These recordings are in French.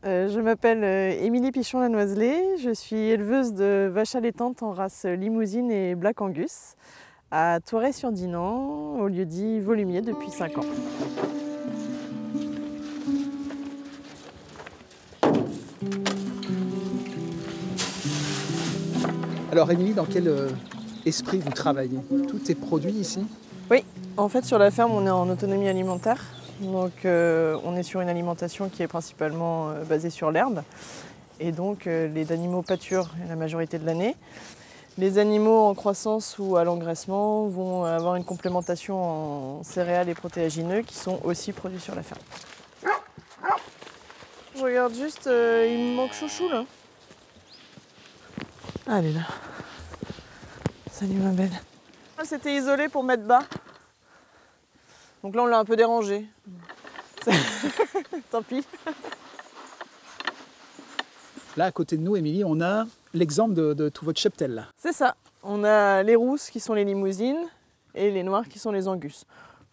Je m'appelle Émilie Pichon-Lanoiselet, je suis éleveuse de vaches allaitantes en race Limousine et Black Angus à Thouaret-sur-Dinant, au lieu-dit Volumier depuis 5 ans. Alors Émilie, dans quel esprit vous travaillez? Tout est produit ici? Oui, en fait sur la ferme on est en autonomie alimentaire. Donc on est sur une alimentation qui est principalement basée sur l'herbe. Et donc les animaux pâturent la majorité de l'année. Les animaux en croissance ou à l'engraissement vont avoir une complémentation en céréales et protéagineux qui sont aussi produits sur la ferme. Je regarde juste, il me manque Chouchou là. Ah, elle est là. Salut ma belle. C'était isolé pour mettre bas. Donc là on l'a un peu dérangé. Tant pis. Là, à côté de nous, Émilie, on a l'exemple de tout votre cheptel là. C'est ça. On a les rousses qui sont les limousines et les noires qui sont les angus.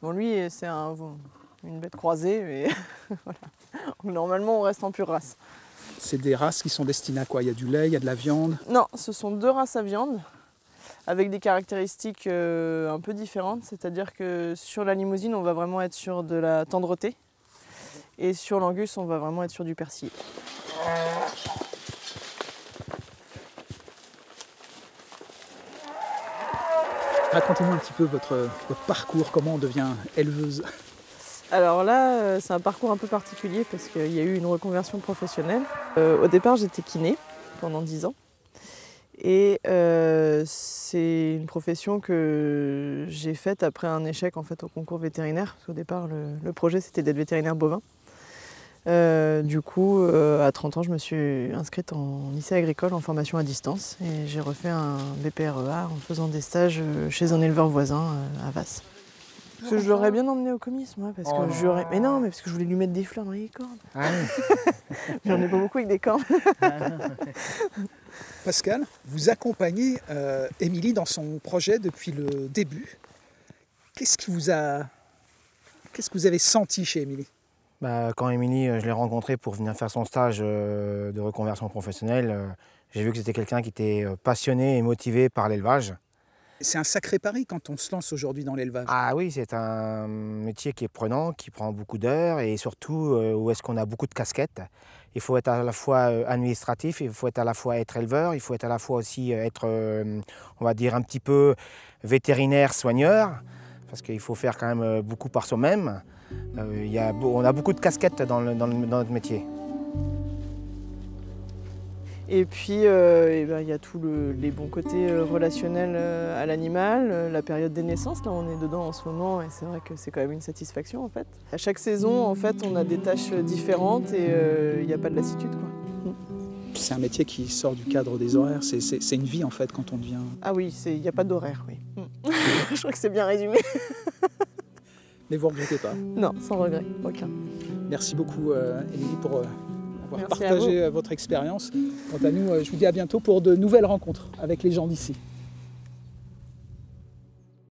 Bon, lui, c'est une bête croisée, mais voilà. Normalement, on reste en pure race. C'est des races qui sont destinées à quoi? Il y a du lait, il y a de la viande? Non, ce sont 2 races à viande avec des caractéristiques un peu différentes. C'est-à-dire que sur la limousine, on va vraiment être sur de la tendreté. Et sur l'angus, on va vraiment être sur du persillé. Racontez-nous un petit peu votre parcours, comment on devient éleveuse. Alors là, c'est un parcours un peu particulier parce qu'il y a eu une reconversion professionnelle. Au départ, j'étais kiné pendant 10 ans. Et c'est une profession que j'ai faite après un échec en fait, au concours vétérinaire. Parce qu'au départ, le projet, c'était d'être vétérinaire bovin. Du coup, à 30 ans, je me suis inscrite en lycée agricole en formation à distance. Et j'ai refait un BPREA en faisant des stages chez un éleveur voisin à Vasse. Parce que je l'aurais bien emmené au comice, moi, parce que j'aurais... Mais non, mais parce que je voulais lui mettre des fleurs dans les cornes. Ah oui. J'en ai pas beaucoup avec des cornes. Pascal, vous accompagnez Émilie dans son projet depuis le début. Qu'est-ce que vous avez senti chez Émilie? Quand Émilie, je l'ai rencontrée pour venir faire son stage de reconversion professionnelle, j'ai vu que c'était quelqu'un qui était passionné et motivé par l'élevage. C'est un sacré pari quand on se lance aujourd'hui dans l'élevage. Ah oui, c'est un métier qui est prenant, qui prend beaucoup d'heures et surtout où est-ce qu'on a beaucoup de casquettes. Il faut être à la fois administratif, il faut être à la fois être éleveur, il faut être à la fois aussi être, on va dire, un petit peu vétérinaire, soigneur, parce qu'il faut faire quand même beaucoup par soi-même. On a beaucoup de casquettes dans notre métier. Et puis, il y a tous les bons côtés relationnels à l'animal, la période des naissances, là on est dedans en ce moment et c'est vrai que c'est quand même une satisfaction en fait. À chaque saison, en fait, on a des tâches différentes et il n'y a pas de lassitude, quoi. C'est un métier qui sort du cadre des horaires, c'est une vie en fait quand on devient... Ah oui, il n'y a pas d'horaire, oui. Je crois que c'est bien résumé. Mais vous ne regrettez pas? Non, sans regret, aucun. Merci beaucoup Émilie pour avoir Merci partagé votre expérience. Quant à nous, je vous dis à bientôt pour de nouvelles rencontres avec les gens d'ici.